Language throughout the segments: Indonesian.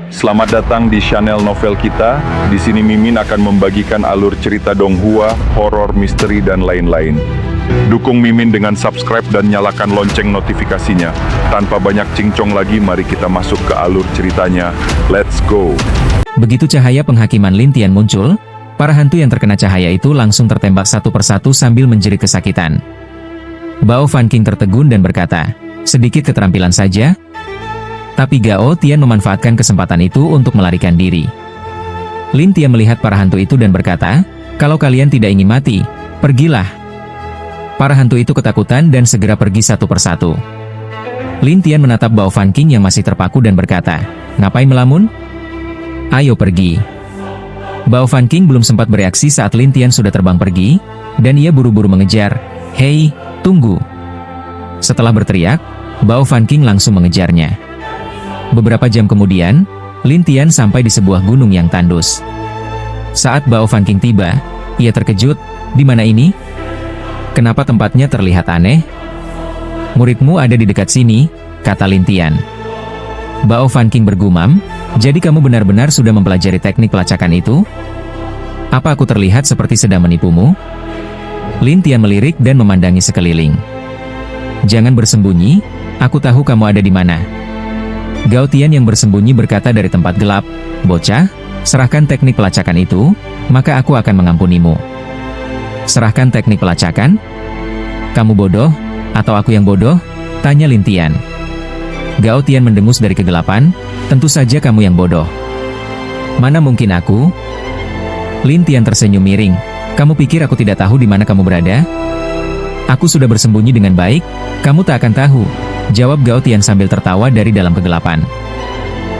Selamat datang di channel novel kita. Di sini Mimin akan membagikan alur cerita donghua, horor, misteri, dan lain-lain. Dukung Mimin dengan subscribe dan nyalakan lonceng notifikasinya. Tanpa banyak cincong lagi, mari kita masuk ke alur ceritanya. Let's go! Begitu cahaya penghakiman Lin Tian muncul, para hantu yang terkena cahaya itu langsung tertembak satu persatu sambil menjerit kesakitan. Bao Fan King tertegun dan berkata, "Sedikit keterampilan saja." Tapi Gao Tian memanfaatkan kesempatan itu untuk melarikan diri. Lin Tian melihat para hantu itu dan berkata, "Kalau kalian tidak ingin mati, pergilah." Para hantu itu ketakutan dan segera pergi satu persatu. Lin Tian menatap Bao Fan King yang masih terpaku dan berkata, "Ngapain melamun? Ayo pergi." Bao Fan King belum sempat bereaksi saat Lin Tian sudah terbang pergi, dan ia buru-buru mengejar. "Hei, tunggu!" Setelah berteriak, Bao Fan King langsung mengejarnya. Beberapa jam kemudian, Lin Tian sampai di sebuah gunung yang tandus. Saat Bao Fan King tiba, ia terkejut. "Di mana ini? Kenapa tempatnya terlihat aneh?" "Muridmu ada di dekat sini," kata Lin Tian. Bao Fan King bergumam, "Jadi kamu benar-benar sudah mempelajari teknik pelacakan itu? Apa aku terlihat seperti sedang menipumu?" Lin Tian melirik dan memandangi sekeliling. "Jangan bersembunyi, aku tahu kamu ada di mana." Gao Tian yang bersembunyi berkata dari tempat gelap, "Bocah, serahkan teknik pelacakan itu, maka aku akan mengampunimu." "Serahkan teknik pelacakan? Kamu bodoh, atau aku yang bodoh?" tanya Lin Tian. Gao Tian mendengus dari kegelapan, "Tentu saja kamu yang bodoh." "Mana mungkin aku?" Lin Tian tersenyum miring, "Kamu pikir aku tidak tahu di mana kamu berada? Aku sudah bersembunyi dengan baik, kamu tak akan tahu," jawab Gao Tian sambil tertawa dari dalam kegelapan.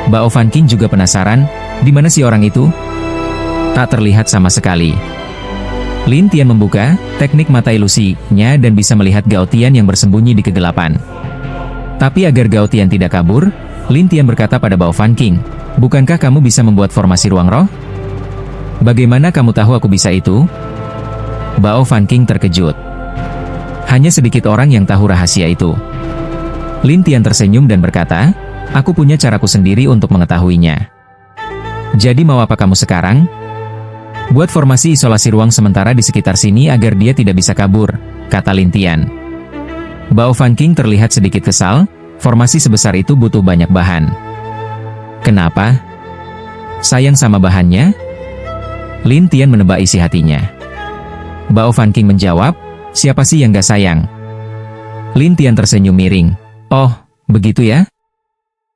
Bao Fan King juga penasaran, di mana si orang itu? Tak terlihat sama sekali. Lin Tian membuka teknik mata ilusinya dan bisa melihat Gao Tian yang bersembunyi di kegelapan. Tapi agar Gao Tian tidak kabur, Lin Tian berkata pada Bao Fan King, "Bukankah kamu bisa membuat formasi ruang roh? Bagaimana kamu tahu aku bisa itu?" Bao Fan King terkejut. Hanya sedikit orang yang tahu rahasia itu. Lin Tian tersenyum dan berkata, "Aku punya caraku sendiri untuk mengetahuinya." "Jadi mau apa kamu sekarang?" "Buat formasi isolasi ruang sementara di sekitar sini agar dia tidak bisa kabur," kata Lin Tian. Bao Fan King terlihat sedikit kesal, formasi sebesar itu butuh banyak bahan. "Kenapa? Sayang sama bahannya?" Lin Tian menebak isi hatinya. Bao Fan King menjawab, "Siapa sih yang gak sayang?" Lin Tian tersenyum miring. "Oh, begitu ya?"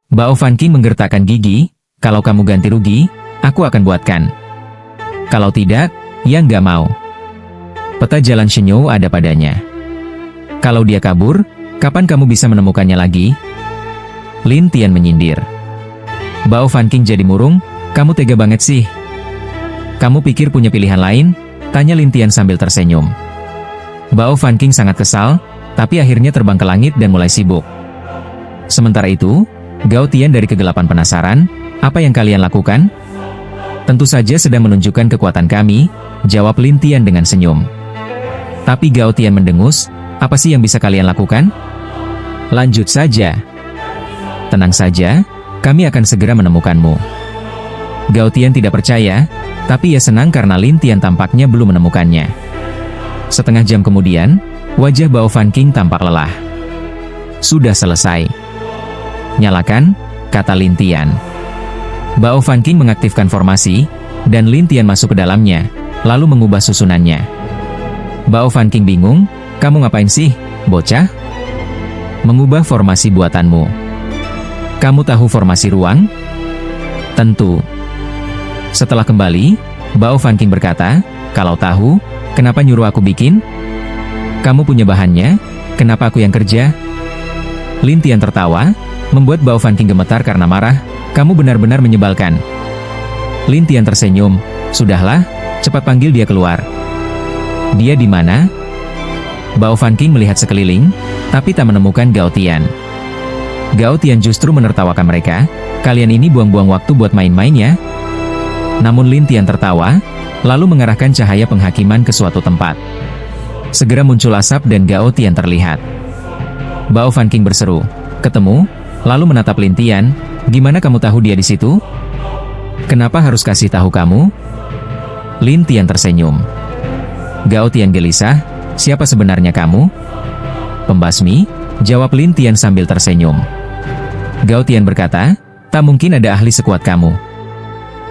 Bao Fan King menggertakkan gigi, "Kalau kamu ganti rugi, aku akan buatkan. Kalau tidak, ya nggak mau." Peta jalan Shenyou ada padanya. "Kalau dia kabur, kapan kamu bisa menemukannya lagi?" Lin Tian menyindir. Bao Fan King jadi murung, "Kamu tega banget sih. Kamu pikir punya pilihan lain?" tanya Lin Tian sambil tersenyum. Bao Fan King sangat kesal, tapi akhirnya terbang ke langit dan mulai sibuk. Sementara itu, Gao Tian dari kegelapan penasaran, "Apa yang kalian lakukan?" "Tentu saja sedang menunjukkan kekuatan kami," jawab Lin Tian dengan senyum. Tapi Gao Tian mendengus, "Apa sih yang bisa kalian lakukan? Lanjut saja." "Tenang saja, kami akan segera menemukanmu." Gao Tian tidak percaya, tapi ia senang karena Lin Tian tampaknya belum menemukannya. Setengah jam kemudian, wajah Bao Fan King tampak lelah. "Sudah selesai." "Nyalakan," kata Lin Tian. Bao Fan King mengaktifkan formasi, dan Lin Tian masuk ke dalamnya, lalu mengubah susunannya. Bao Fan King bingung, "Kamu ngapain sih, bocah?" "Mengubah formasi buatanmu." "Kamu tahu formasi ruang?" "Tentu." Setelah kembali, Bao Fan King berkata, "Kalau tahu, kenapa nyuruh aku bikin? Kamu punya bahannya, kenapa aku yang kerja?" Lin Tian tertawa, membuat Bao Fan King gemetar karena marah, "Kamu benar-benar menyebalkan." Lin Tian tersenyum, "Sudahlah, cepat panggil dia keluar." "Dia di mana?" Bao Fan King melihat sekeliling, tapi tak menemukan Gao Tian. Gao Tian justru menertawakan mereka, "Kalian ini buang-buang waktu buat main-main ya?" Namun Lin Tian tertawa, lalu mengarahkan cahaya penghakiman ke suatu tempat. Segera muncul asap dan Gao Tian terlihat. Bao Fan King berseru, "Ketemu?" lalu menatap Lin Tian, Gimana kamu tahu dia di situ? Kenapa harus kasih tahu kamu? Lin Tian tersenyum. Gao Tian gelisah, siapa sebenarnya kamu? Pembasmi, jawab Lin Tian sambil tersenyum. Gao Tian berkata, tak mungkin ada ahli sekuat kamu.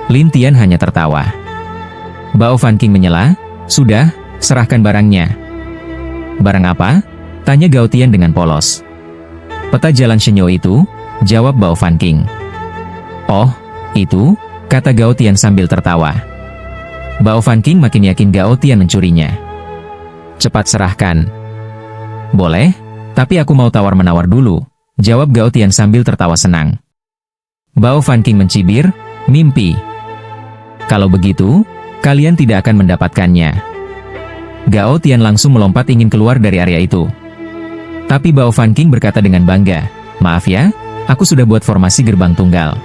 Lin Tian hanya tertawa. Bao Fanking menyela, sudah, serahkan barangnya. Barang apa? Tanya Gao Tian dengan polos. Peta jalan Shenyo itu, jawab Bao Fanking. Oh, itu, kata Gao Tian sambil tertawa. Bao Fanking makin yakin Gao Tian mencurinya. Cepat serahkan. Boleh, tapi aku mau tawar-menawar dulu, jawab Gao Tian sambil tertawa senang. Bao Fanking mencibir, mimpi. Kalau begitu, kalian tidak akan mendapatkannya. Gao Tian langsung melompat ingin keluar dari area itu. Tapi Bao Fanking berkata dengan bangga, maaf ya, aku sudah buat formasi gerbang tunggal.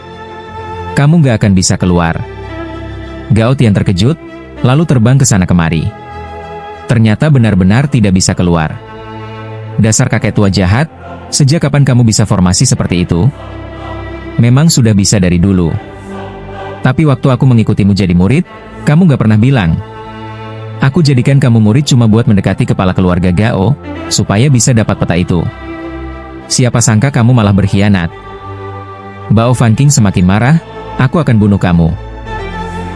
Kamu gak akan bisa keluar. Gao Tian terkejut, lalu terbang ke sana kemari. Ternyata benar-benar tidak bisa keluar. Dasar kakek tua jahat, sejak kapan kamu bisa formasi seperti itu? Memang sudah bisa dari dulu. Tapi waktu aku mengikutimu jadi murid, kamu gak pernah bilang. Aku jadikan kamu murid cuma buat mendekati kepala keluarga Gao, supaya bisa dapat peta itu. Siapa sangka kamu malah berkhianat. Bao Fanking semakin marah, aku akan bunuh kamu.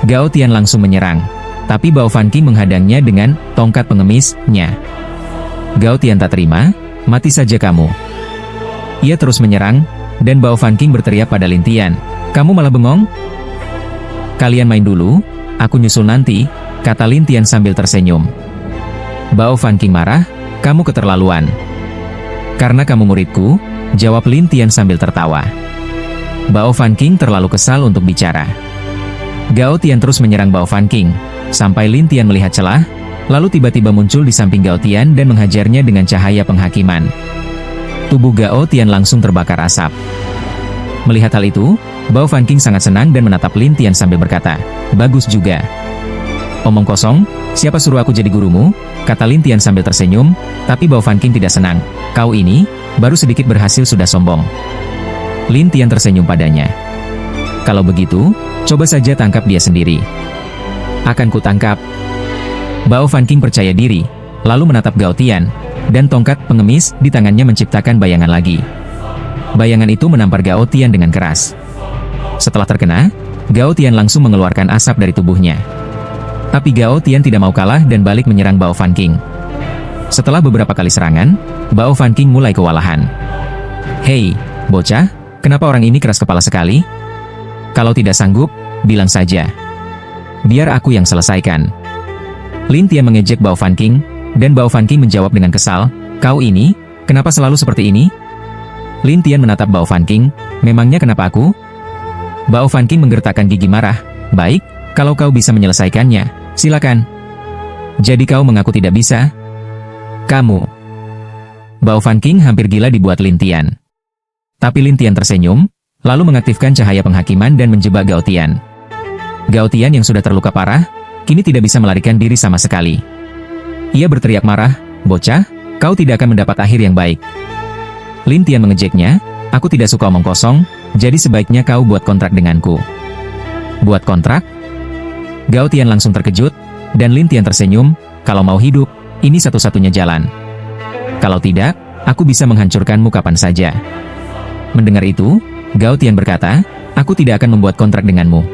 Gao Tian langsung menyerang, tapi Bao Fanking menghadangnya dengan tongkat pengemisnya. Gao Tian tak terima, mati saja kamu. Ia terus menyerang, dan Bao Fanking berteriak pada Lin Tian, kamu malah bengong? Kalian main dulu, aku nyusul nanti, kata Lin Tian sambil tersenyum. Bao Fanking marah, kamu keterlaluan. Karena kamu muridku, jawab Lin Tian sambil tertawa. Bao Fanking terlalu kesal untuk bicara. Gao Tian terus menyerang Bao Fanking, sampai Lin Tian melihat celah, lalu tiba-tiba muncul di samping Gao Tian dan menghajarnya dengan cahaya penghakiman. Tubuh Gao Tian langsung terbakar asap. Melihat hal itu, Bao Fanking sangat senang dan menatap Lin Tian sambil berkata, bagus juga. Omong kosong, siapa suruh aku jadi gurumu? Kata Lin Tian sambil tersenyum, tapi Bao Fanking tidak senang. Kau ini, baru sedikit berhasil sudah sombong. Lin Tian tersenyum padanya. Kalau begitu, coba saja tangkap dia sendiri. Akan kutangkap. Bao Fanking percaya diri, lalu menatap Gao Tian, dan tongkat pengemis di tangannya menciptakan bayangan lagi. Bayangan itu menampar Gao Tian dengan keras. Setelah terkena, Gao Tian langsung mengeluarkan asap dari tubuhnya. Tapi Gao Tian tidak mau kalah dan balik menyerang Bao Fanking. Setelah beberapa kali serangan, Bao Fanking mulai kewalahan. Hei, bocah, kenapa orang ini keras kepala sekali? Kalau tidak sanggup, bilang saja. Biar aku yang selesaikan. Lin Tian mengejek Bao Fanking, dan Bao Fanking menjawab dengan kesal, kau ini, kenapa selalu seperti ini? Lin Tian menatap Bao Fanking, memangnya kenapa aku? Bao Fanking menggertakkan gigi marah, baik, kalau kau bisa menyelesaikannya, silakan. Jadi kau mengaku tidak bisa? Kamu. Bao Fanking hampir gila dibuat Lin Tian. Tapi Lin Tian tersenyum, lalu mengaktifkan cahaya penghakiman dan menjebak Gao Tian. Gao Tian yang sudah terluka parah, kini tidak bisa melarikan diri sama sekali. Ia berteriak marah, bocah, kau tidak akan mendapat akhir yang baik. Lin Tian mengejeknya, aku tidak suka omong kosong, jadi sebaiknya kau buat kontrak denganku. Buat kontrak? Gao Tian langsung terkejut, dan Lin Tian tersenyum, kalau mau hidup, ini satu-satunya jalan. Kalau tidak, aku bisa menghancurkanmu kapan saja. Mendengar itu, Gao Tian berkata, aku tidak akan membuat kontrak denganmu.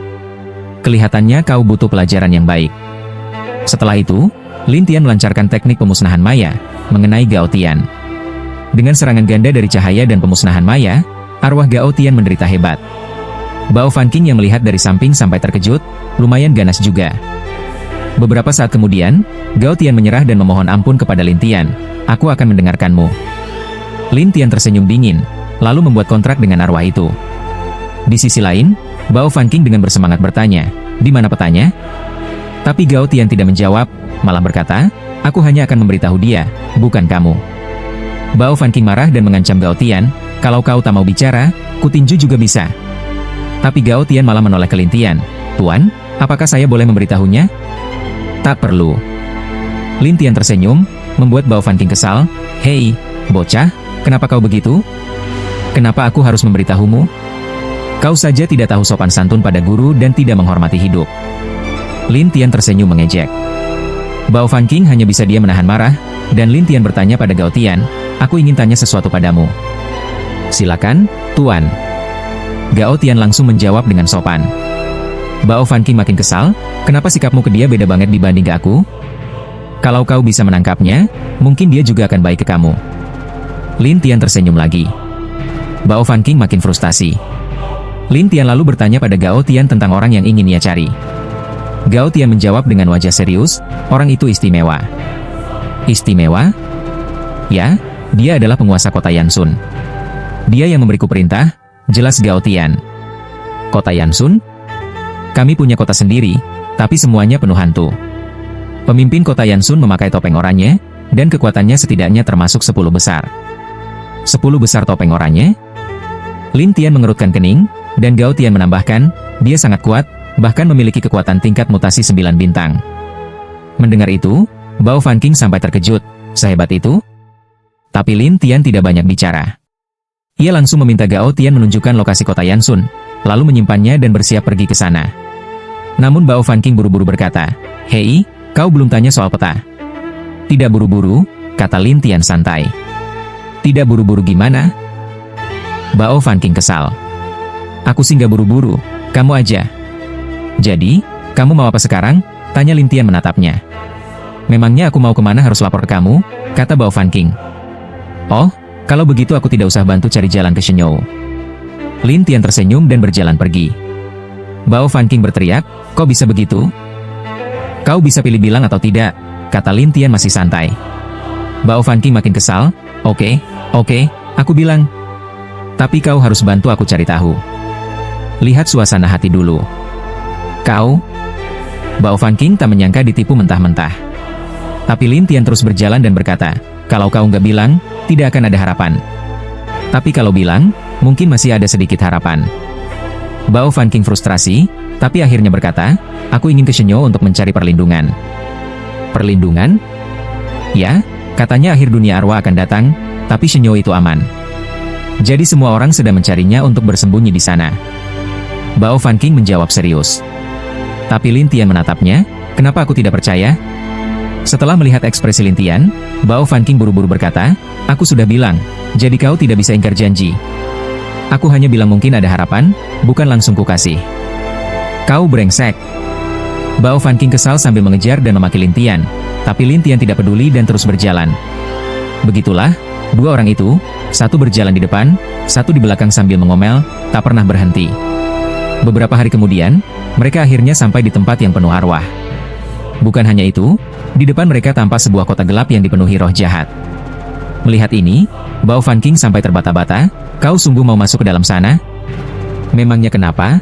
Kelihatannya kau butuh pelajaran yang baik. Setelah itu, Lin Tian melancarkan teknik pemusnahan maya, mengenai Gao Tian. Dengan serangan ganda dari cahaya dan pemusnahan maya, arwah Gao Tian menderita hebat. Bao Fanking yang melihat dari samping sampai terkejut, lumayan ganas juga. Beberapa saat kemudian, Gao Tian menyerah dan memohon ampun kepada Lin Tian, aku akan mendengarkanmu. Lin Tian tersenyum dingin, lalu membuat kontrak dengan arwah itu. Di sisi lain, Bao Fanking dengan bersemangat bertanya, di mana petanya? Tapi Gao Tian tidak menjawab, malah berkata, aku hanya akan memberitahu dia, bukan kamu. Bao Fanking marah dan mengancam Gao Tian, kalau kau tak mau bicara, kutinju juga bisa. Tapi Gao Tian malah menoleh ke Lin Tian, Tuan, apakah saya boleh memberitahunya? Tak perlu. Lin Tian tersenyum, membuat Bao Fanking kesal, hei, bocah, kenapa kau begitu? Kenapa aku harus memberitahumu? Kau saja tidak tahu sopan santun pada guru dan tidak menghormati hidup. Lin Tian tersenyum mengejek. Bao Fanking hanya bisa diam menahan marah, dan Lin Tian bertanya pada Gao Tian, aku ingin tanya sesuatu padamu. Silakan, Tuan. Gao Tian langsung menjawab dengan sopan. Bao Fanking makin kesal, kenapa sikapmu ke dia beda banget dibanding ke aku? Kalau kau bisa menangkapnya, mungkin dia juga akan baik ke kamu. Lin Tian tersenyum lagi. Bao Fanking makin frustasi. Lin Tian lalu bertanya pada Gao Tian tentang orang yang ingin ia cari. Gao Tian menjawab dengan wajah serius, orang itu istimewa. Istimewa? Ya, dia adalah penguasa kota Yansun. Dia yang memberiku perintah, jelas Gao Tian. Kota Yansun? Kami punya kota sendiri, tapi semuanya penuh hantu. Pemimpin kota Yansun memakai topeng oranye, dan kekuatannya setidaknya termasuk 10 besar. 10 besar topeng oranye? Lin Tian mengerutkan kening, dan Gao Tian menambahkan, dia sangat kuat, bahkan memiliki kekuatan tingkat mutasi 9 bintang. Mendengar itu, Bao Fanking sampai terkejut, sehebat itu? Tapi Lin Tian tidak banyak bicara. Ia langsung meminta Gao Tian menunjukkan lokasi kota Yansun, lalu menyimpannya dan bersiap pergi ke sana. Namun Bao Fanking buru-buru berkata, hei, kau belum tanya soal peta. Tidak buru-buru, kata Lin Tian santai. Tidak buru-buru gimana? Bao Fanking kesal. Aku sih nggak buru-buru, kamu aja. Jadi, kamu mau apa sekarang? Tanya Lin Tian menatapnya. Memangnya aku mau kemana harus lapor ke kamu? Kata Bao Fanking. Oh, kalau begitu aku tidak usah bantu cari jalan ke Shenyou. Lin Tian tersenyum dan berjalan pergi. Bao Fanking berteriak, kok bisa begitu? Kau bisa pilih bilang atau tidak, kata Lin Tian masih santai. Bao Fanking makin kesal, oke, aku bilang. Tapi kau harus bantu aku cari tahu. Lihat suasana hati dulu. Kau? Bao Fanking tak menyangka ditipu mentah-mentah. Tapi Lin Tian terus berjalan dan berkata, kalau kau nggak bilang, tidak akan ada harapan. Tapi kalau bilang, mungkin masih ada sedikit harapan. Bao Fanking frustrasi, tapi akhirnya berkata, aku ingin ke Shenyou untuk mencari perlindungan. Perlindungan? Ya, katanya akhir dunia arwah akan datang, tapi Shenyou itu aman. Jadi semua orang sedang mencarinya untuk bersembunyi di sana. Bao Fanking menjawab serius. Tapi Lin Tian menatapnya, kenapa aku tidak percaya? Setelah melihat ekspresi Lin Tian, Bao Fanking buru-buru berkata, aku sudah bilang, jadi kau tidak bisa ingkar janji. Aku hanya bilang mungkin ada harapan, bukan langsung kukasih. Kau brengsek. Bao Fanking kesal sambil mengejar dan memaki Lin Tian, tapi Lin Tian tidak peduli dan terus berjalan. Begitulah, dua orang itu, satu berjalan di depan, satu di belakang sambil mengomel, tak pernah berhenti. Beberapa hari kemudian, mereka akhirnya sampai di tempat yang penuh arwah. Bukan hanya itu, di depan mereka tampak sebuah kota gelap yang dipenuhi roh jahat. Melihat ini, Bao Fanking sampai terbata-bata, kau sungguh mau masuk ke dalam sana? Memangnya kenapa?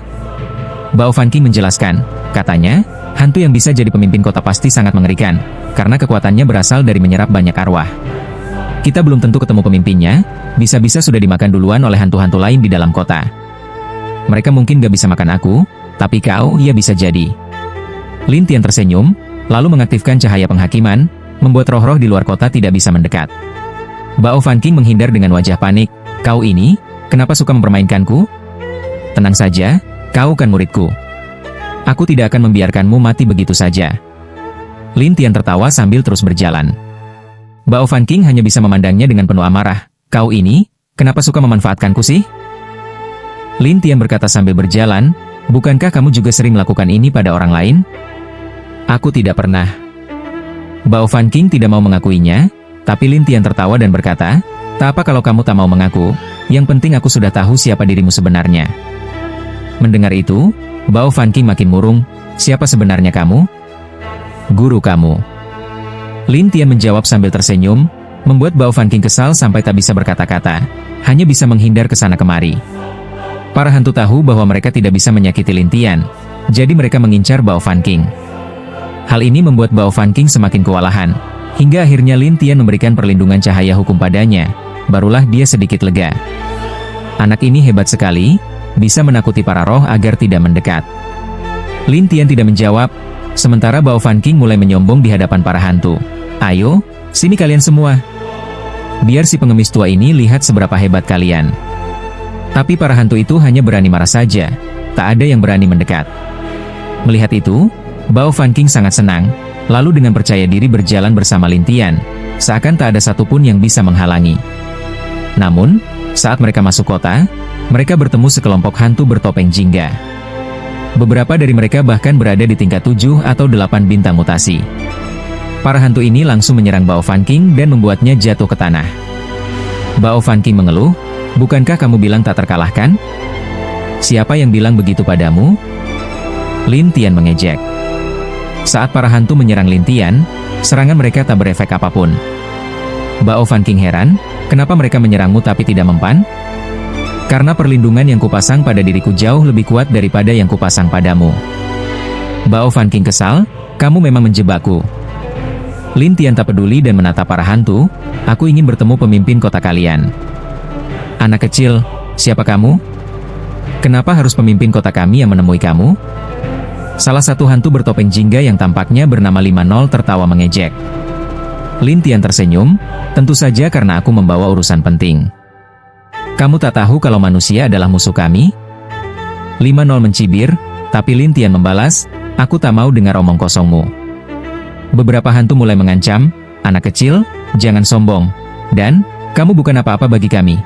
Bao Fanking menjelaskan, katanya, hantu yang bisa jadi pemimpin kota pasti sangat mengerikan, karena kekuatannya berasal dari menyerap banyak arwah. Kita belum tentu ketemu pemimpinnya, bisa-bisa sudah dimakan duluan oleh hantu-hantu lain di dalam kota. Mereka mungkin gak bisa makan aku, tapi kau, ya bisa jadi. Lin Tian tersenyum, lalu mengaktifkan cahaya penghakiman, membuat roh-roh di luar kota tidak bisa mendekat. Bao Fanking menghindar dengan wajah panik, kau ini, kenapa suka mempermainkanku? Tenang saja, kau kan muridku. Aku tidak akan membiarkanmu mati begitu saja. Lin Tian tertawa sambil terus berjalan. Bao Fanking hanya bisa memandangnya dengan penuh amarah, kau ini, kenapa suka memanfaatkanku sih? Lin Tian berkata sambil berjalan, bukankah kamu juga sering melakukan ini pada orang lain? Aku tidak pernah. Bao Fanking tidak mau mengakuinya, tapi Lin Tian tertawa dan berkata, tak apa kalau kamu tak mau mengaku, yang penting aku sudah tahu siapa dirimu sebenarnya. Mendengar itu, Bao Fanking makin murung, siapa sebenarnya kamu? Guru kamu. Lin Tian menjawab sambil tersenyum, membuat Bao Fanking kesal sampai tak bisa berkata-kata, hanya bisa menghindar ke sana kemari. Para hantu tahu bahwa mereka tidak bisa menyakiti Lin Tian, jadi mereka mengincar Bao Fanking. Hal ini membuat Bao Fanking semakin kewalahan, hingga akhirnya Lin Tian memberikan perlindungan cahaya hukum padanya, barulah dia sedikit lega. Anak ini hebat sekali, bisa menakuti para roh agar tidak mendekat. Lin Tian tidak menjawab, sementara Bao Fanking mulai menyombong di hadapan para hantu. Ayo, sini kalian semua. Biar si pengemis tua ini lihat seberapa hebat kalian. Tapi para hantu itu hanya berani marah saja, tak ada yang berani mendekat. Melihat itu, Bao Fanking sangat senang, lalu dengan percaya diri berjalan bersama Lin Tian, seakan tak ada satupun yang bisa menghalangi. Namun, saat mereka masuk kota, mereka bertemu sekelompok hantu bertopeng jingga. Beberapa dari mereka bahkan berada di tingkat 7 atau 8 bintang mutasi. Para hantu ini langsung menyerang Bao Fanking dan membuatnya jatuh ke tanah. Bao Fanking mengeluh, "Bukankah kamu bilang tak terkalahkan? Siapa yang bilang begitu padamu?" Lin Tian mengejek. Saat para hantu menyerang Lin Tian, serangan mereka tak berefek apapun. Bao Fanking heran, "Kenapa mereka menyerangmu tapi tidak mempan?" "Karena perlindungan yang kupasang pada diriku jauh lebih kuat daripada yang kupasang padamu." Bao Fanking kesal, "Kamu memang menjebakku." Lin Tian tak peduli dan menatap para hantu, "Aku ingin bertemu pemimpin kota kalian." "Anak kecil, siapa kamu? Kenapa harus pemimpin kota kami yang menemui kamu?" Salah satu hantu bertopeng jingga yang tampaknya bernama 50 tertawa mengejek. Lin Tian tersenyum, "Tentu saja karena aku membawa urusan penting. Kamu tak tahu kalau manusia adalah musuh kami?" 50 mencibir, tapi Lin Tian membalas, "Aku tak mau dengar omong kosongmu." Beberapa hantu mulai mengancam, "Anak kecil, jangan sombong. Dan, kamu bukan apa-apa bagi kami."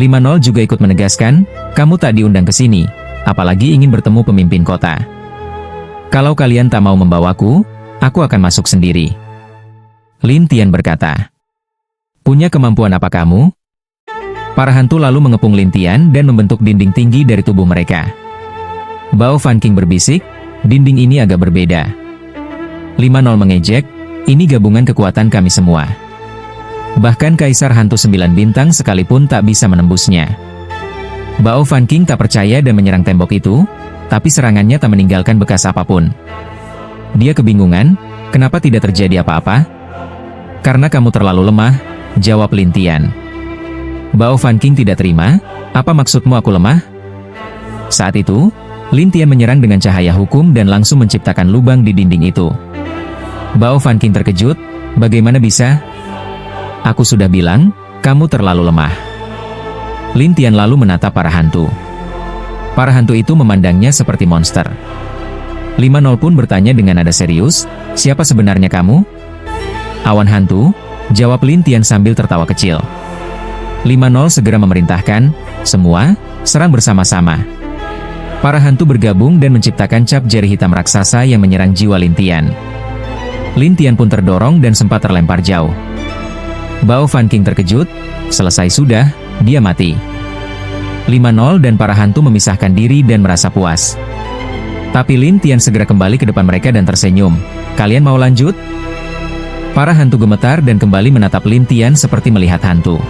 50 juga ikut menegaskan, "Kamu tak diundang ke sini, apalagi ingin bertemu pemimpin kota. Kalau kalian tak mau membawaku, aku akan masuk sendiri." Lin Tian berkata, "Punya kemampuan apa kamu?" Para hantu lalu mengepung Lin Tian dan membentuk dinding tinggi dari tubuh mereka. Bao Fanking berbisik, "Dinding ini agak berbeda." 50 mengejek, "Ini gabungan kekuatan kami semua. Bahkan Kaisar Hantu 9 bintang sekalipun tak bisa menembusnya." Bao Fanking tak percaya dan menyerang tembok itu, tapi serangannya tak meninggalkan bekas apapun. Dia kebingungan, "Kenapa tidak terjadi apa-apa?" "Karena kamu terlalu lemah," jawab Lin Tian. Bao Fanking tidak terima, "Apa maksudmu aku lemah?" Saat itu, Lin Tian menyerang dengan cahaya hukum dan langsung menciptakan lubang di dinding itu. Bao Fanking terkejut, "Bagaimana bisa?" "Aku sudah bilang, kamu terlalu lemah." Lin Tian lalu menatap para hantu. Para hantu itu memandangnya seperti monster. 50 pun bertanya dengan nada serius, "Siapa sebenarnya kamu?" "Awan hantu," jawab Lin Tian sambil tertawa kecil. 50 segera memerintahkan, "Semua, serang bersama-sama." Para hantu bergabung dan menciptakan cap jari hitam raksasa yang menyerang jiwa Lin Tian. Lin Tian pun terdorong dan sempat terlempar jauh. Bao Fanking terkejut, "Selesai sudah, dia mati." 50 dan para hantu memisahkan diri dan merasa puas. Tapi Lin Tian segera kembali ke depan mereka dan tersenyum, "Kalian mau lanjut?" Para hantu gemetar dan kembali menatap Lin Tian seperti melihat hantu.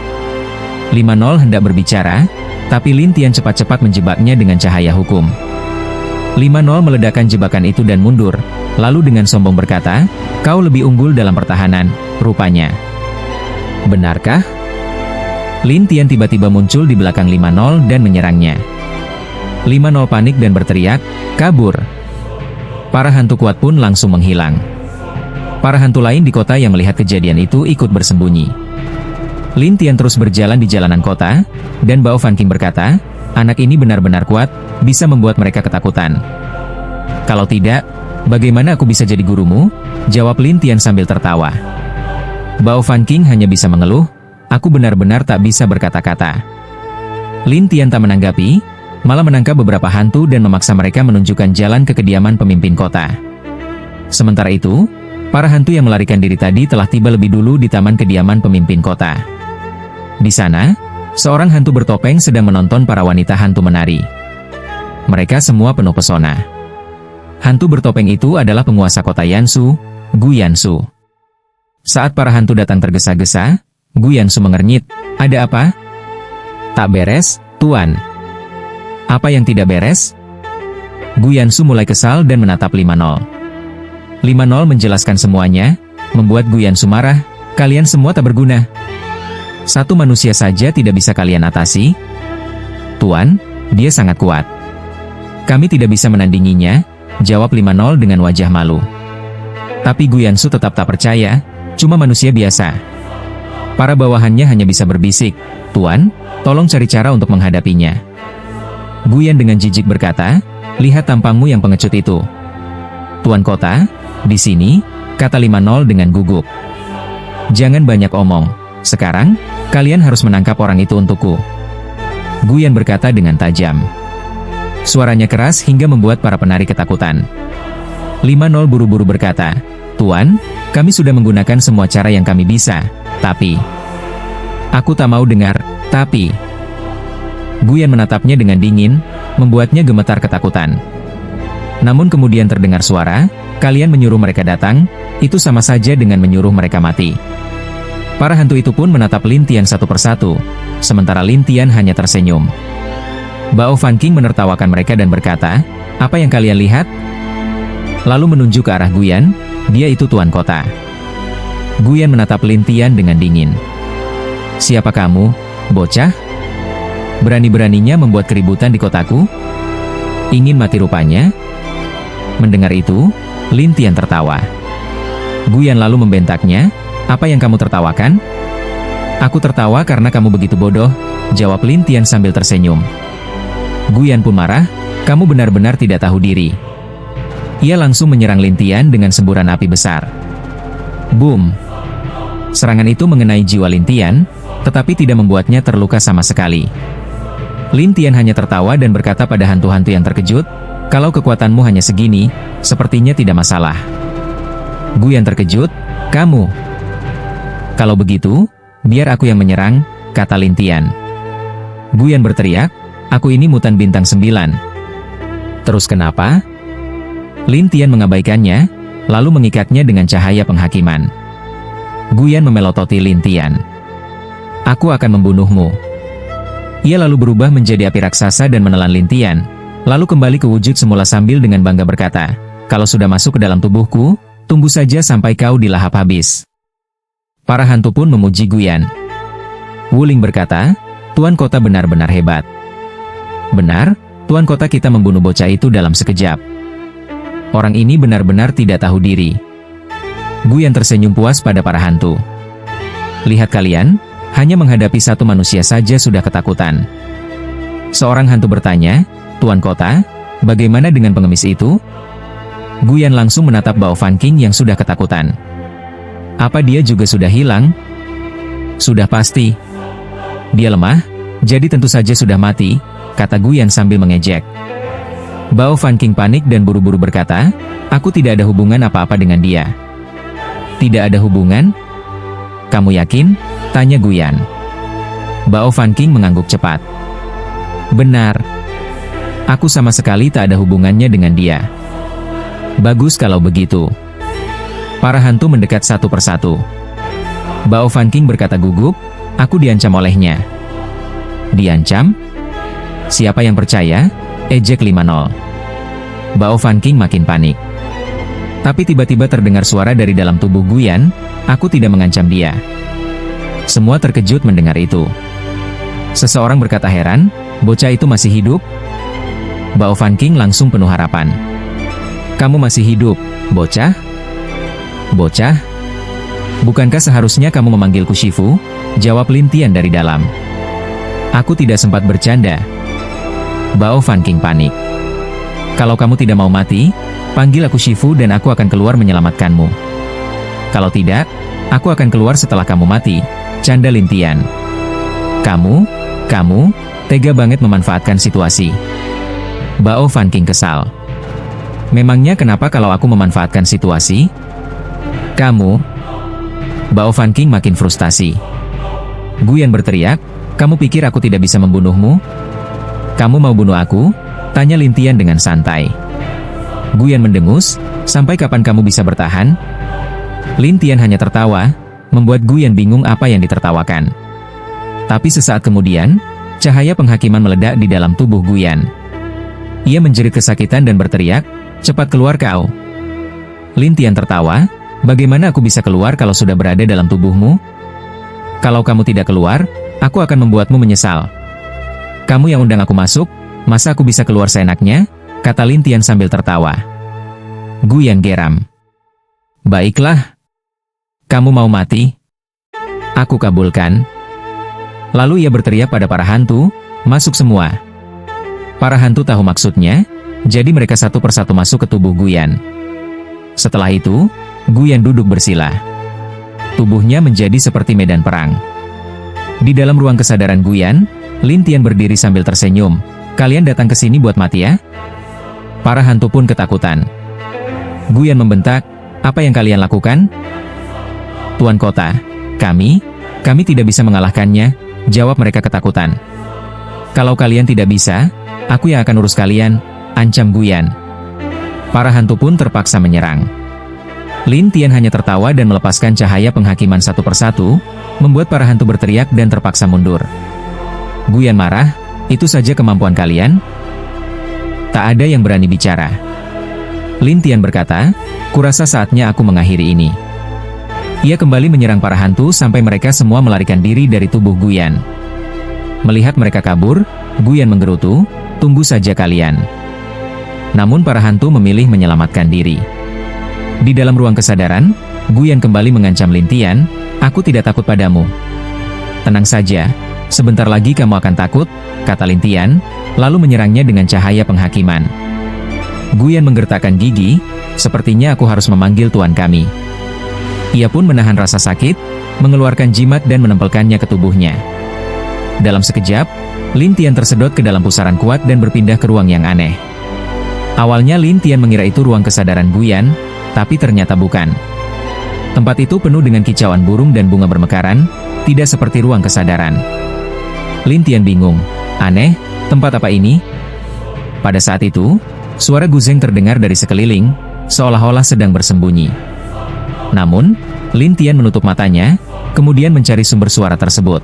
50 hendak berbicara, tapi Lin Tian cepat-cepat menjebaknya dengan cahaya hukum. 50 meledakkan jebakan itu dan mundur, lalu dengan sombong berkata, "Kau lebih unggul dalam pertahanan, rupanya." "Benarkah?" Lin Tian tiba-tiba muncul di belakang 50 dan menyerangnya. 50 panik dan berteriak, "Kabur!" Para hantu kuat pun langsung menghilang. Para hantu lain di kota yang melihat kejadian itu ikut bersembunyi. Lin Tian terus berjalan di jalanan kota, dan Bao Fanking berkata, "Anak ini benar-benar kuat, bisa membuat mereka ketakutan." "Kalau tidak, bagaimana aku bisa jadi gurumu?" jawab Lin Tian sambil tertawa. Bao Fanking hanya bisa mengeluh, "Aku benar-benar tak bisa berkata-kata." Lin Tian tak menanggapi, malah menangkap beberapa hantu dan memaksa mereka menunjukkan jalan ke kediaman pemimpin kota. Sementara itu, para hantu yang melarikan diri tadi telah tiba lebih dulu di taman kediaman pemimpin kota. Di sana, seorang hantu bertopeng sedang menonton para wanita hantu menari. Mereka semua penuh pesona. Hantu bertopeng itu adalah penguasa kota Yansu, Gu Yansu. Saat para hantu datang tergesa-gesa, Gu Yansu mengernyit, "Ada apa?" "Tak beres, Tuan." "Apa yang tidak beres?" Gu Yansu mulai kesal dan menatap 50. 50 menjelaskan semuanya, membuat Gu Yansu marah, "Kalian semua tak berguna. Satu manusia saja tidak bisa kalian atasi." "Tuan, dia sangat kuat. Kami tidak bisa menandinginya," jawab 50 dengan wajah malu. Tapi Gu Yansu tetap tak percaya, "Cuma manusia biasa." Para bawahannya hanya bisa berbisik, "Tuan, Tolong cari cara untuk menghadapinya. Guyan dengan jijik berkata, lihat tampangmu yang pengecut itu. Tuan Kota, di sini, kata 50 dengan gugup. Jangan banyak omong. Sekarang, kalian harus menangkap orang itu untukku. Guyan berkata dengan tajam. Suaranya keras hingga membuat para penari ketakutan. 50 buru-buru berkata, Tuan, kami sudah menggunakan semua cara yang kami bisa, tapi... Aku tak mau dengar, tapi... Guyan menatapnya dengan dingin, membuatnya gemetar ketakutan. Namun kemudian terdengar suara, kalian menyuruh mereka datang, itu sama saja dengan menyuruh mereka mati. Para hantu itu pun menatap Lin Tian satu persatu, sementara Lin Tian hanya tersenyum. Bao Fan King menertawakan mereka dan berkata, apa yang kalian lihat? Lalu menunjuk ke arah Guyan, dia itu Tuan Kota. Guyan menatap Lin Tian dengan dingin. Siapa kamu, bocah? Berani-beraninya membuat keributan di kotaku? Ingin mati rupanya? Mendengar itu, Lin Tian tertawa. Guyan lalu membentaknya, apa yang kamu tertawakan? Aku tertawa karena kamu begitu bodoh, jawab Lin Tian sambil tersenyum. Guyan pun marah, kamu benar-benar tidak tahu diri. Ia langsung menyerang Lin Tian dengan semburan api besar. Boom! Serangan itu mengenai jiwa Lin Tian, tetapi tidak membuatnya terluka sama sekali. Lin Tian hanya tertawa dan berkata pada hantu-hantu yang terkejut, kalau kekuatanmu hanya segini, sepertinya tidak masalah. Guyan terkejut, kamu. Kalau begitu, biar aku yang menyerang, kata Lin Tian. Guyan berteriak, aku ini mutan bintang 9. Terus kenapa? Lin Tian mengabaikannya, lalu mengikatnya dengan cahaya penghakiman. Guyan memelototi Lin Tian. Aku akan membunuhmu. Ia lalu berubah menjadi api raksasa dan menelan Lin Tian, lalu kembali ke wujud semula sambil dengan bangga berkata, kalau sudah masuk ke dalam tubuhku, tunggu saja sampai kau dilahap habis. Para hantu pun memuji Guyan. Wuling berkata, Tuan Kota benar-benar hebat. Benar, Tuan Kota kita membunuh bocah itu dalam sekejap. Orang ini benar-benar tidak tahu diri. Guyan tersenyum puas pada para hantu. Lihat kalian, hanya menghadapi satu manusia saja sudah ketakutan. Seorang hantu bertanya, Tuan Kota, bagaimana dengan pengemis itu? Guyan langsung menatap Bao Fan King yang sudah ketakutan. Apa dia juga sudah hilang? Sudah pasti. Dia lemah, jadi tentu saja sudah mati, kata Guyan sambil mengejek. Bao Fan King panik dan buru-buru berkata, aku tidak ada hubungan apa-apa dengan dia. Tidak ada hubungan? Kamu yakin? Tanya Guyan. Bao Fan King mengangguk cepat. Benar. Aku sama sekali tak ada hubungannya dengan dia. Bagus kalau begitu. Para hantu mendekat satu persatu. Bao Fan King berkata gugup, aku diancam olehnya. Diancam? Siapa yang percaya? Ejek 50. Bao Fan King makin panik. Tapi tiba-tiba terdengar suara dari dalam tubuh Guyan, aku tidak mengancam dia. Semua terkejut mendengar itu. Seseorang berkata heran, bocah itu masih hidup? Bao Fan King langsung penuh harapan. Kamu masih hidup, bocah? Bocah? Bukankah seharusnya kamu memanggilku Shifu? Jawab Lin Tian dari dalam. Aku tidak sempat bercanda. Bao Fan King panik. Kalau kamu tidak mau mati, panggil aku Shifu dan aku akan keluar menyelamatkanmu. Kalau tidak, aku akan keluar setelah kamu mati, canda Lin Tian. Kamu tega banget memanfaatkan situasi. Bao Fan King kesal. Memangnya kenapa kalau aku memanfaatkan situasi? Kamu? Bao Fan King makin frustasi. Guyan berteriak, kamu pikir aku tidak bisa membunuhmu? Kamu mau bunuh aku? Tanya Lin Tian dengan santai. Guyan mendengus, sampai kapan kamu bisa bertahan? Lin Tian hanya tertawa, membuat Guyan bingung apa yang ditertawakan. Tapi sesaat kemudian, cahaya penghakiman meledak di dalam tubuh Guyan. Ia menjerit kesakitan dan berteriak, cepat keluar kau. Lin Tian tertawa, bagaimana aku bisa keluar kalau sudah berada dalam tubuhmu? Kalau kamu tidak keluar, aku akan membuatmu menyesal. Kamu yang undang aku masuk, masa aku bisa keluar seenaknya? Kata Lin Tian sambil tertawa. Guyan geram. Baiklah. Kamu mau mati? Aku kabulkan. Lalu ia berteriak pada para hantu, "Masuk semua!" Para hantu tahu maksudnya, jadi mereka satu persatu masuk ke tubuh Guyan. Setelah itu, Guyan duduk bersila. Tubuhnya menjadi seperti medan perang. Di dalam ruang kesadaran Guyan, Lin Tian berdiri sambil tersenyum. "Kalian datang ke sini buat mati ya?" Para hantu pun ketakutan. Guyan membentak, "Apa yang kalian lakukan?" "Tuan Kota, kami tidak bisa mengalahkannya," jawab mereka ketakutan. "Kalau kalian tidak bisa, aku yang akan urus kalian," ancam Guyan. Para hantu pun terpaksa menyerang. Lin Tian hanya tertawa dan melepaskan cahaya penghakiman satu persatu, membuat para hantu berteriak dan terpaksa mundur. Guyan marah, "Itu saja kemampuan kalian?" Tak ada yang berani bicara. Lin Tian berkata, "Kurasa saatnya aku mengakhiri ini." Ia kembali menyerang para hantu sampai mereka semua melarikan diri dari tubuh Guyan. Melihat mereka kabur, Guyan menggerutu, "Tunggu saja kalian." Namun para hantu memilih menyelamatkan diri. Di dalam ruang kesadaran, Guyan kembali mengancam Lin Tian, "Aku tidak takut padamu." "Tenang saja, sebentar lagi kamu akan takut," kata Lin Tian, lalu menyerangnya dengan cahaya penghakiman. Guyan menggertakkan gigi, "Sepertinya aku harus memanggil tuan kami." Ia pun menahan rasa sakit, mengeluarkan jimat dan menempelkannya ke tubuhnya. Dalam sekejap, Lin Tian tersedot ke dalam pusaran kuat dan berpindah ke ruang yang aneh. Awalnya Lin Tian mengira itu ruang kesadaran Guyan, tapi ternyata bukan. Tempat itu penuh dengan kicauan burung dan bunga bermekaran, tidak seperti ruang kesadaran. Lin Tian bingung, "Aneh, tempat apa ini?" Pada saat itu, suara Guzeng terdengar dari sekeliling, seolah-olah sedang bersembunyi. Namun, Lin Tian menutup matanya, kemudian mencari sumber suara tersebut.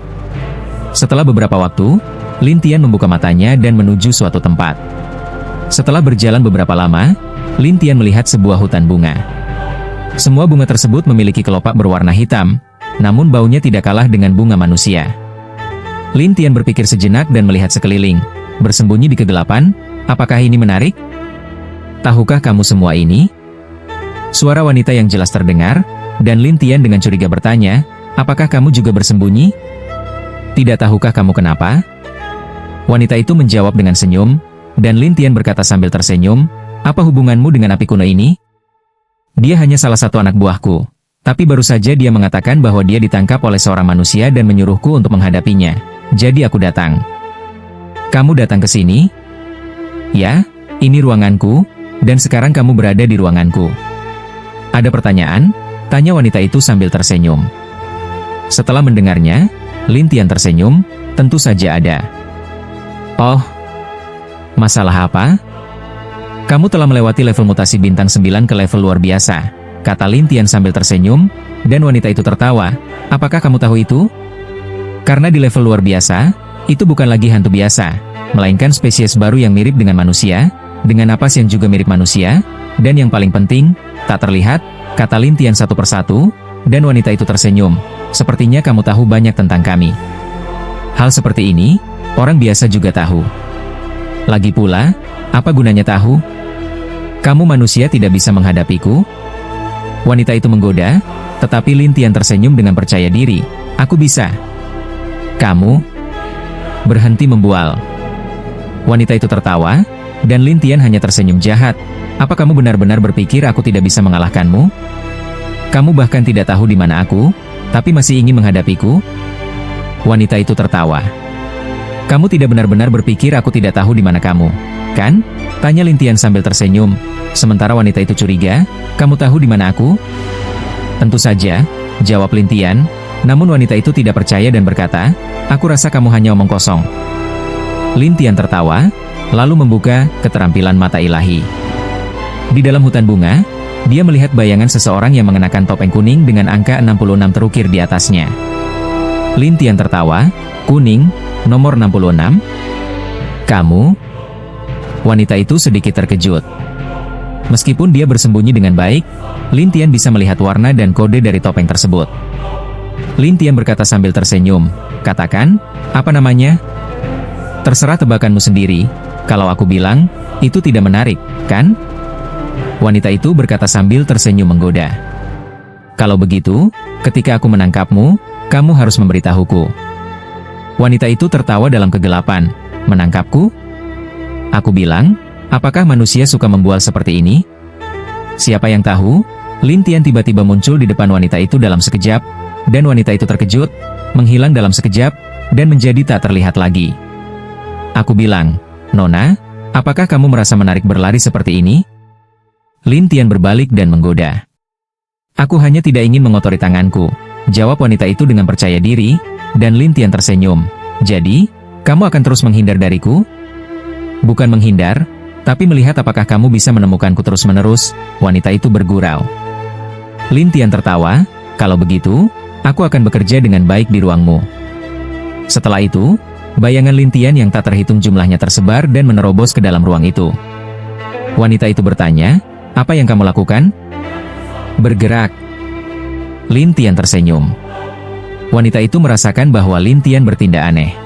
Setelah beberapa waktu, Lin Tian membuka matanya dan menuju suatu tempat. Setelah berjalan beberapa lama, Lin Tian melihat sebuah hutan bunga. Semua bunga tersebut memiliki kelopak berwarna hitam, namun baunya tidak kalah dengan bunga manusia. Lin Tian berpikir sejenak dan melihat sekeliling, bersembunyi di kegelapan. "Apakah ini menarik? Tahukah kamu semua ini?" Suara wanita yang jelas terdengar, dan Lin Tian dengan curiga bertanya, "Apakah kamu juga bersembunyi? Tidak tahukah kamu kenapa?" Wanita itu menjawab dengan senyum, dan Lin Tian berkata sambil tersenyum, "Apa hubunganmu dengan api kuno ini?" "Dia hanya salah satu anak buahku. Tapi baru saja dia mengatakan bahwa dia ditangkap oleh seorang manusia dan menyuruhku untuk menghadapinya. Jadi aku datang." "Kamu datang ke sini?" "Ya, ini ruanganku, dan sekarang kamu berada di ruanganku." "Ada pertanyaan?" tanya wanita itu sambil tersenyum. Setelah mendengarnya, Lin Tian tersenyum, "Tentu saja ada." "Oh, masalah apa?" "Kamu telah melewati level mutasi bintang 9 ke level luar biasa," kata Lin Tian sambil tersenyum, dan wanita itu tertawa. "Apakah kamu tahu itu? Karena di level luar biasa, itu bukan lagi hantu biasa, melainkan spesies baru yang mirip dengan manusia, dengan napas yang juga mirip manusia, dan yang paling penting, tak terlihat," kata Lin Tian satu persatu, dan wanita itu tersenyum. "Sepertinya kamu tahu banyak tentang kami." "Hal seperti ini, orang biasa juga tahu. Lagi pula, apa gunanya tahu? Kamu manusia tidak bisa menghadapiku?" Wanita itu menggoda, tetapi Lin Tian tersenyum dengan percaya diri. "Aku bisa." "Kamu?" "Berhenti membual." Wanita itu tertawa, dan Lin Tian hanya tersenyum jahat. "Apa kamu benar-benar berpikir aku tidak bisa mengalahkanmu? Kamu bahkan tidak tahu di mana aku, tapi masih ingin menghadapiku?" Wanita itu tertawa. "Kamu tidak benar-benar berpikir aku tidak tahu di mana kamu, kan?" tanya Lin Tian sambil tersenyum. Sementara wanita itu curiga, "Kamu tahu di mana aku?" "Tentu saja," jawab Lin Tian. Namun wanita itu tidak percaya dan berkata, "Aku rasa kamu hanya omong kosong." Lin Tian tertawa, lalu membuka keterampilan mata ilahi. Di dalam hutan bunga, dia melihat bayangan seseorang yang mengenakan topeng kuning dengan angka 66 terukir di atasnya. Lin Tian tertawa, "Kuning, nomor 66? Kamu?" Wanita itu sedikit terkejut. Meskipun dia bersembunyi dengan baik, Lin Tian bisa melihat warna dan kode dari topeng tersebut. Lin Tian berkata sambil tersenyum, "Katakan, apa namanya?" "Terserah tebakanmu sendiri. Kalau aku bilang, itu tidak menarik, kan?" Wanita itu berkata sambil tersenyum menggoda. "Kalau begitu, ketika aku menangkapmu, kamu harus memberitahuku." Wanita itu tertawa dalam kegelapan. Menangkapku? Aku bilang, apakah manusia suka membual seperti ini? Siapa yang tahu? Lin Tian tiba-tiba muncul di depan wanita itu dalam sekejap, dan wanita itu terkejut, menghilang dalam sekejap, dan menjadi tak terlihat lagi. Aku bilang, Nona, apakah kamu merasa menarik berlari seperti ini? Lin Tian berbalik dan menggoda. Aku hanya tidak ingin mengotori tanganku, jawab wanita itu dengan percaya diri, dan Lin Tian tersenyum. Jadi, kamu akan terus menghindar dariku? Bukan menghindar, tapi melihat apakah kamu bisa menemukanku terus-menerus, wanita itu bergurau. Lin Tian tertawa, kalau begitu, aku akan bekerja dengan baik di ruangmu. Setelah itu, bayangan Lin Tian yang tak terhitung jumlahnya tersebar dan menerobos ke dalam ruang itu. Wanita itu bertanya, apa yang kamu lakukan? Bergerak. Lin Tian tersenyum. Wanita itu merasakan bahwa Lin Tian bertindak aneh.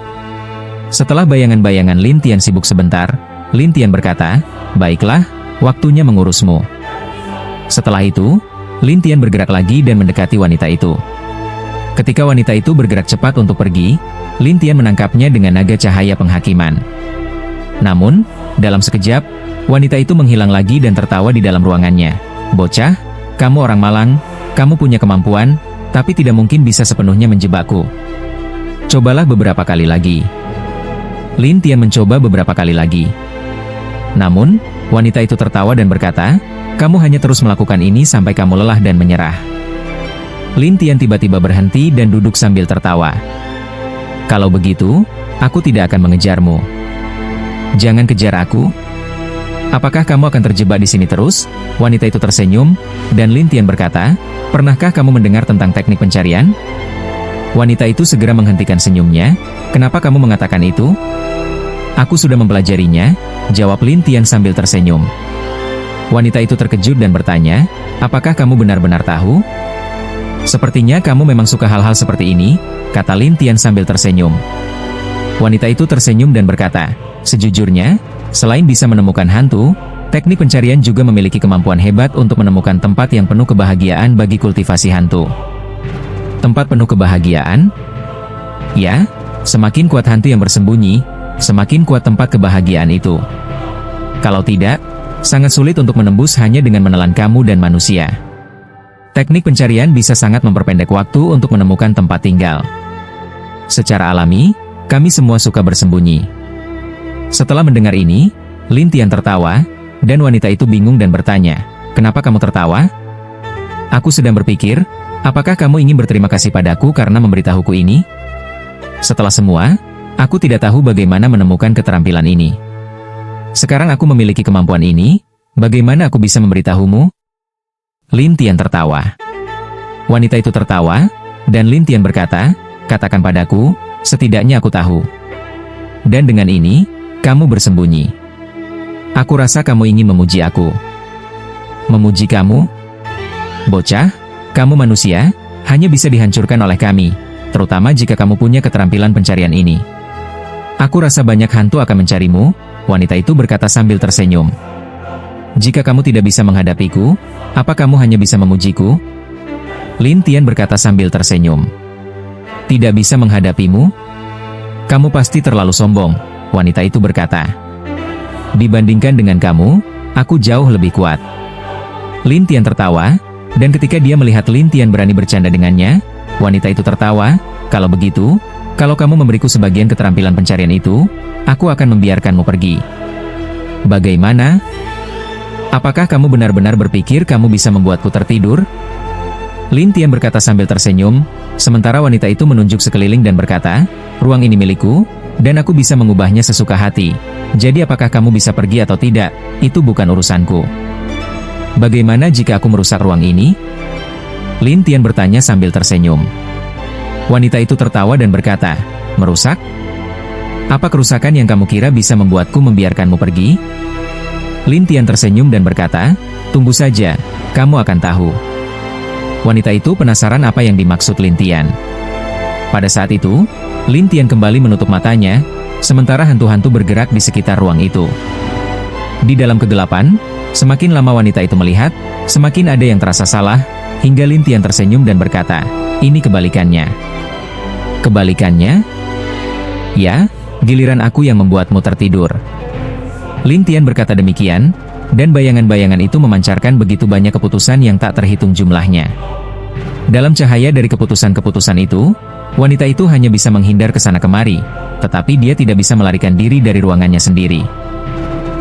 Setelah bayangan-bayangan Lin Tian sibuk sebentar, Lin Tian berkata, baiklah, waktunya mengurusmu. Setelah itu, Lin Tian bergerak lagi dan mendekati wanita itu. Ketika wanita itu bergerak cepat untuk pergi, Lin Tian menangkapnya dengan naga cahaya penghakiman. Namun, dalam sekejap, wanita itu menghilang lagi dan tertawa di dalam ruangannya. Bocah, kamu orang malang, kamu punya kemampuan, tapi tidak mungkin bisa sepenuhnya menjebakku. Cobalah beberapa kali lagi. Lin Tian mencoba beberapa kali lagi. Namun, wanita itu tertawa dan berkata, kamu hanya terus melakukan ini sampai kamu lelah dan menyerah. Lin Tian tiba-tiba berhenti dan duduk sambil tertawa. Kalau begitu, aku tidak akan mengejarmu. Jangan kejar aku. Apakah kamu akan terjebak di sini terus? Wanita itu tersenyum, dan Lin Tian berkata, pernahkah kamu mendengar tentang teknik pencarian? Wanita itu segera menghentikan senyumnya. Kenapa kamu mengatakan itu? Aku sudah mempelajarinya, jawab Lin Tian sambil tersenyum. Wanita itu terkejut dan bertanya, apakah kamu benar-benar tahu? Sepertinya kamu memang suka hal-hal seperti ini, kata Lin Tian sambil tersenyum. Wanita itu tersenyum dan berkata, sejujurnya, selain bisa menemukan hantu, teknik pencarian juga memiliki kemampuan hebat untuk menemukan tempat yang penuh kebahagiaan bagi kultivasi hantu. Tempat penuh kebahagiaan? Ya, semakin kuat hantu yang bersembunyi, semakin kuat tempat kebahagiaan itu. Kalau tidak, sangat sulit untuk menembus hanya dengan menelan kamu dan manusia. Teknik pencarian bisa sangat memperpendek waktu untuk menemukan tempat tinggal. Secara alami, kami semua suka bersembunyi. Setelah mendengar ini, Lin Tian tertawa, dan wanita itu bingung dan bertanya, kenapa kamu tertawa? Aku sedang berpikir, apakah kamu ingin berterima kasih padaku karena memberitahuku ini? Setelah semua, aku tidak tahu bagaimana menemukan keterampilan ini. Sekarang aku memiliki kemampuan ini, bagaimana aku bisa memberitahumu? Lin Tian tertawa. Wanita itu tertawa, dan Lin Tian berkata, katakan padaku, setidaknya aku tahu. Dan dengan ini, kamu bersembunyi. Aku rasa kamu ingin memuji aku. Memuji kamu? Bocah, kamu manusia, hanya bisa dihancurkan oleh kami, terutama jika kamu punya keterampilan pencarian ini. Aku rasa banyak hantu akan mencarimu, wanita itu berkata sambil tersenyum. Jika kamu tidak bisa menghadapiku, apa kamu hanya bisa memujiku? Lin Tian berkata sambil tersenyum. Tidak bisa menghadapimu? Kamu pasti terlalu sombong, wanita itu berkata. Dibandingkan dengan kamu, aku jauh lebih kuat. Lin Tian tertawa, dan ketika dia melihat Lin Tian berani bercanda dengannya, wanita itu tertawa, kalau begitu, kalau kamu memberiku sebagian keterampilan pencarian itu, aku akan membiarkanmu pergi. Bagaimana? Apakah kamu benar-benar berpikir kamu bisa membuatku tertidur? Lin Tian berkata sambil tersenyum, sementara wanita itu menunjuk sekeliling dan berkata, ruang ini milikku, dan aku bisa mengubahnya sesuka hati. Jadi apakah kamu bisa pergi atau tidak, itu bukan urusanku. Bagaimana jika aku merusak ruang ini? Lin Tian bertanya sambil tersenyum. Wanita itu tertawa dan berkata, merusak? Apa kerusakan yang kamu kira bisa membuatku membiarkanmu pergi? Lin Tian tersenyum dan berkata, tunggu saja, kamu akan tahu. Wanita itu penasaran apa yang dimaksud Lin Tian. Pada saat itu, Lin Tian kembali menutup matanya, sementara hantu-hantu bergerak di sekitar ruang itu. Di dalam kegelapan, semakin lama wanita itu melihat, semakin ada yang terasa salah, hingga Lin Tian tersenyum dan berkata, ini kebalikannya. Kebalikannya? Ya, giliran aku yang membuatmu tertidur. Lin Tian berkata demikian, dan bayangan-bayangan itu memancarkan begitu banyak keputusan yang tak terhitung jumlahnya. Dalam cahaya dari keputusan-keputusan itu, wanita itu hanya bisa menghindar ke sana kemari, tetapi dia tidak bisa melarikan diri dari ruangannya sendiri.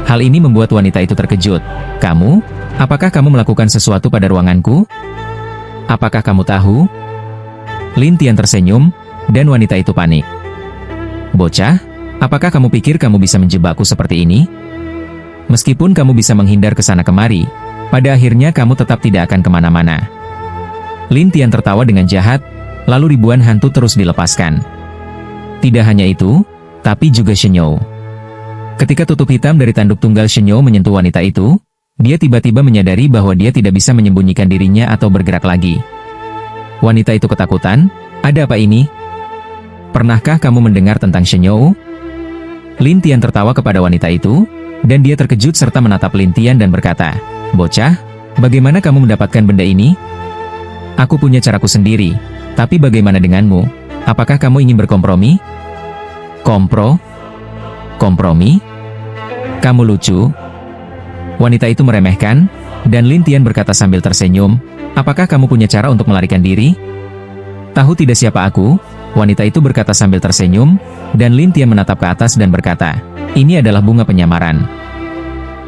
Hal ini membuat wanita itu terkejut. Kamu? Apakah kamu melakukan sesuatu pada ruanganku? Apakah kamu tahu? Lin Tian tersenyum, dan wanita itu panik. Bocah, apakah kamu pikir kamu bisa menjebakku seperti ini? Meskipun kamu bisa menghindar ke sana kemari, pada akhirnya kamu tetap tidak akan kemana-mana. Lin Tian tertawa dengan jahat, lalu ribuan hantu terus dilepaskan. Tidak hanya itu, tapi juga Shenyou. Ketika tutup hitam dari tanduk tunggal Shenyou menyentuh wanita itu, dia tiba-tiba menyadari bahwa dia tidak bisa menyembunyikan dirinya atau bergerak lagi. Wanita itu ketakutan, ada apa ini? Pernahkah kamu mendengar tentang Shenyou? Lin Tian tertawa kepada wanita itu, dan dia terkejut serta menatap Lin Tian dan berkata, "Bocah, bagaimana kamu mendapatkan benda ini?" "Aku punya caraku sendiri, tapi bagaimana denganmu? Apakah kamu ingin berkompromi?" Kompromi? Kamu lucu." Wanita itu meremehkan, dan Lin Tian berkata sambil tersenyum, "Apakah kamu punya cara untuk melarikan diri?" "Tahu tidak siapa aku?" Wanita itu berkata sambil tersenyum, dan Lin Tian menatap ke atas dan berkata, "Ini adalah bunga penyamaran."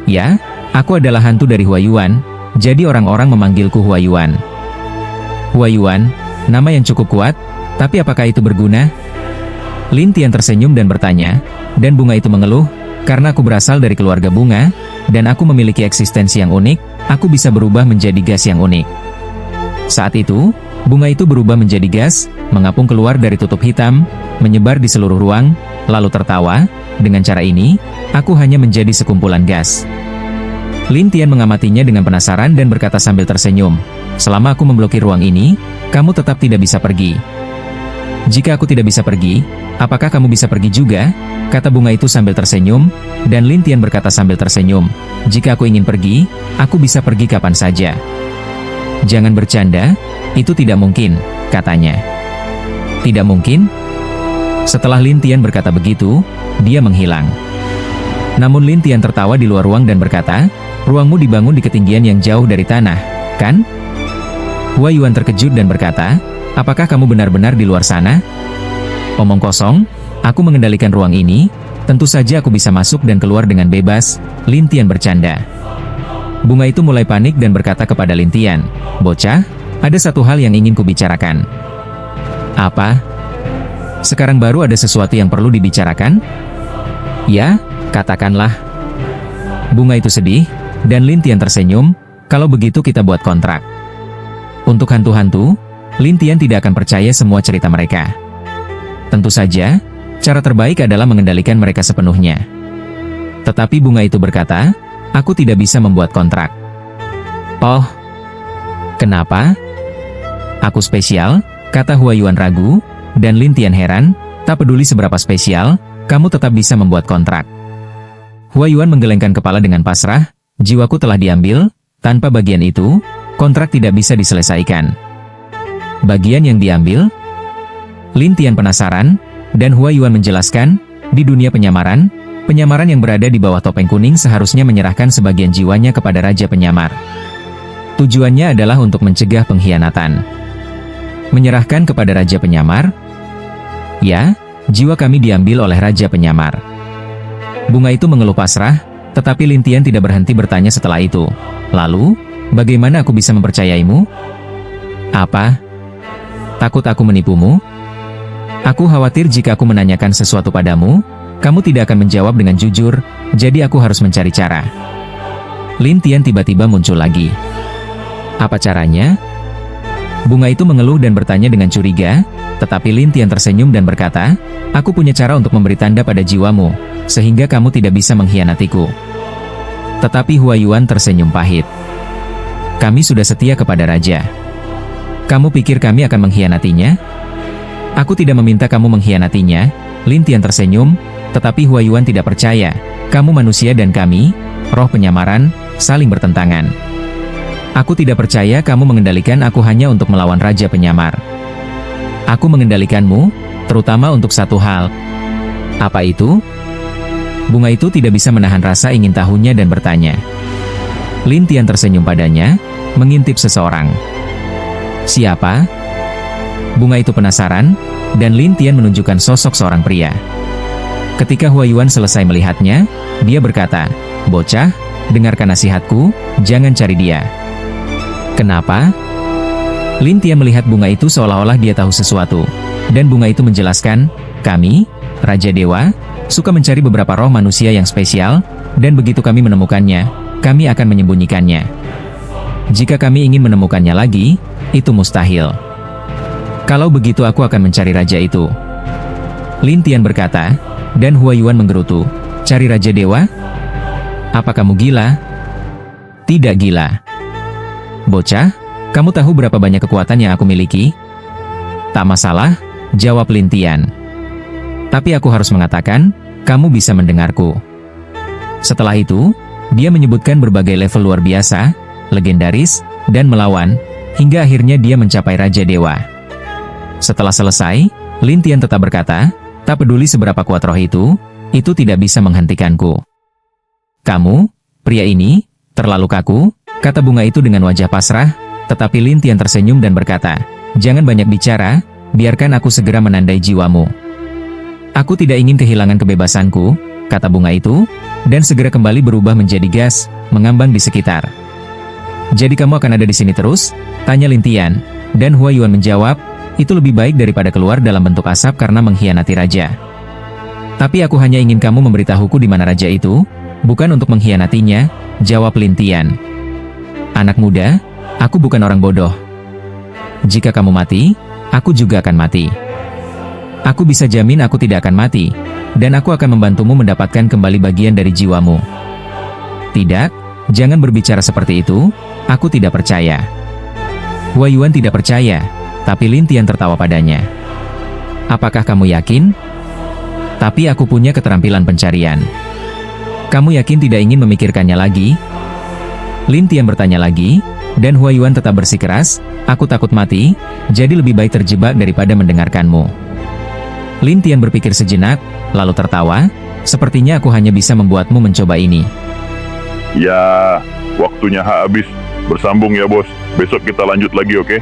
"Ya, aku adalah hantu dari Huayuan, jadi orang-orang memanggilku Huayuan." "Huayuan, nama yang cukup kuat, tapi apakah itu berguna?" Lin Tian tersenyum dan bertanya, dan bunga itu mengeluh, "Karena aku berasal dari keluarga bunga, dan aku memiliki eksistensi yang unik, aku bisa berubah menjadi gas yang unik." Saat itu, bunga itu berubah menjadi gas, mengapung keluar dari tutup hitam, menyebar di seluruh ruang, lalu tertawa, "Dengan cara ini, aku hanya menjadi sekumpulan gas." Lin Tian mengamatinya dengan penasaran dan berkata sambil tersenyum, "Selama aku memblokir ruang ini, kamu tetap tidak bisa pergi." "Jika aku tidak bisa pergi, apakah kamu bisa pergi juga?" kata bunga itu sambil tersenyum, dan Lin Tian berkata sambil tersenyum, "Jika aku ingin pergi, aku bisa pergi kapan saja." "Jangan bercanda, itu tidak mungkin," katanya. "Tidak mungkin?" Setelah Lin Tian berkata begitu, dia menghilang. Namun Lin Tian tertawa di luar ruang dan berkata, "Ruangmu dibangun di ketinggian yang jauh dari tanah, kan?" Huayuan terkejut dan berkata, "Apakah kamu benar-benar di luar sana?" "Omong kosong, aku mengendalikan ruang ini, tentu saja aku bisa masuk dan keluar dengan bebas," Lin Tian bercanda. Bunga itu mulai panik dan berkata kepada Lin Tian, "Bocah, ada satu hal yang ingin kubicarakan." "Apa? Sekarang baru ada sesuatu yang perlu dibicarakan?" "Ya, katakanlah." Bunga itu sedih, dan Lin Tian tersenyum, "Kalau begitu kita buat kontrak." Untuk hantu-hantu, Lin Tian tidak akan percaya semua cerita mereka. Tentu saja, cara terbaik adalah mengendalikan mereka sepenuhnya. Tetapi bunga itu berkata, "Aku tidak bisa membuat kontrak." "Oh, kenapa?" "Aku spesial," kata Huayuan ragu, dan Lin Tian heran, "Tak peduli seberapa spesial, kamu tetap bisa membuat kontrak." Huayuan menggelengkan kepala dengan pasrah, "Jiwaku telah diambil, tanpa bagian itu, kontrak tidak bisa diselesaikan." "Bagian yang diambil?" Lin Tian penasaran, dan Huayuan menjelaskan, "Di dunia penyamaran, penyamaran yang berada di bawah topeng kuning seharusnya menyerahkan sebagian jiwanya kepada Raja Penyamar. Tujuannya adalah untuk mencegah pengkhianatan." "Menyerahkan kepada Raja Penyamar?" "Ya, jiwa kami diambil oleh Raja Penyamar." Bunga itu mengeluh pasrah, tetapi Lin Tian tidak berhenti bertanya setelah itu, "Lalu, bagaimana aku bisa mempercayaimu?" "Apa? Takut aku menipumu? Aku khawatir jika aku menanyakan sesuatu padamu, kamu tidak akan menjawab dengan jujur, jadi aku harus mencari cara." Lin Tian tiba-tiba muncul lagi. "Apa caranya?" Bunga itu mengeluh dan bertanya dengan curiga, tetapi Lin Tian tersenyum dan berkata, "Aku punya cara untuk memberi tanda pada jiwamu, sehingga kamu tidak bisa mengkhianatiku." Tetapi Huayuan tersenyum pahit. "Kami sudah setia kepada Raja. Kamu pikir kami akan mengkhianatinya?" "Aku tidak meminta kamu mengkhianatinya," Lin Tian tersenyum, tetapi Huayuan tidak percaya. "Kamu manusia dan kami, roh penyamaran, saling bertentangan. Aku tidak percaya kamu mengendalikan aku hanya untuk melawan Raja Penyamar. Aku mengendalikanmu, terutama untuk satu hal." Apa itu? Bunga itu tidak bisa menahan rasa ingin tahunya dan bertanya. Lin Tian tersenyum padanya, mengintip seseorang. Siapa? Bunga itu penasaran, dan Lin Tian menunjukkan sosok seorang pria. Ketika Huayuan selesai melihatnya, dia berkata, "Bocah, dengarkan nasihatku, jangan cari dia." Kenapa? Lin Tian melihat bunga itu seolah-olah dia tahu sesuatu, dan bunga itu menjelaskan, "Kami, Raja Dewa, suka mencari beberapa roh manusia yang spesial, dan begitu kami menemukannya, kami akan menyembunyikannya. Jika kami ingin menemukannya lagi, itu mustahil. Kalau begitu aku akan mencari raja itu." Lin Tian berkata, dan Huayuan menggerutu, "Cari Raja Dewa? Apa kamu gila?" "Tidak gila." "Bocah, kamu tahu berapa banyak kekuatan yang aku miliki?" "Tak masalah," jawab Lin Tian. "Tapi aku harus mengatakan, kamu bisa mendengarku." Setelah itu, dia menyebutkan berbagai level luar biasa, legendaris, dan melawan, hingga akhirnya dia mencapai Raja Dewa. Setelah selesai, Lin Tian tetap berkata, "Tak peduli seberapa kuat roh itu tidak bisa menghentikanku." "Kamu, pria ini, terlalu kaku," kata bunga itu dengan wajah pasrah, tetapi Lin Tian tersenyum dan berkata, "Jangan banyak bicara, biarkan aku segera menandai jiwamu." "Aku tidak ingin kehilangan kebebasanku," kata bunga itu, dan segera kembali berubah menjadi gas, mengambang di sekitar. "Jadi kamu akan ada di sini terus?" tanya Lin Tian, dan Huayuan menjawab, "Itu lebih baik daripada keluar dalam bentuk asap karena mengkhianati raja. Tapi aku hanya ingin kamu memberitahuku di mana raja itu, bukan untuk mengkhianatinya," jawab Lin Tian. "Anak muda, aku bukan orang bodoh. Jika kamu mati, aku juga akan mati. Aku bisa jamin aku tidak akan mati, dan aku akan membantumu mendapatkan kembali bagian dari jiwamu." "Tidak, jangan berbicara seperti itu, aku tidak percaya." Huayuan tidak percaya, tapi Lin Tian tertawa padanya. "Apakah kamu yakin? Tapi aku punya keterampilan pencarian. Kamu yakin tidak ingin memikirkannya lagi?" Lin Tian bertanya lagi, dan Huayuan tetap bersikeras, "Aku takut mati, jadi lebih baik terjebak daripada mendengarkanmu." Lin Tian berpikir sejenak, lalu tertawa, "Sepertinya aku hanya bisa membuatmu mencoba ini." Ya, waktunya habis. Bersambung ya bos. Besok kita lanjut lagi, oke?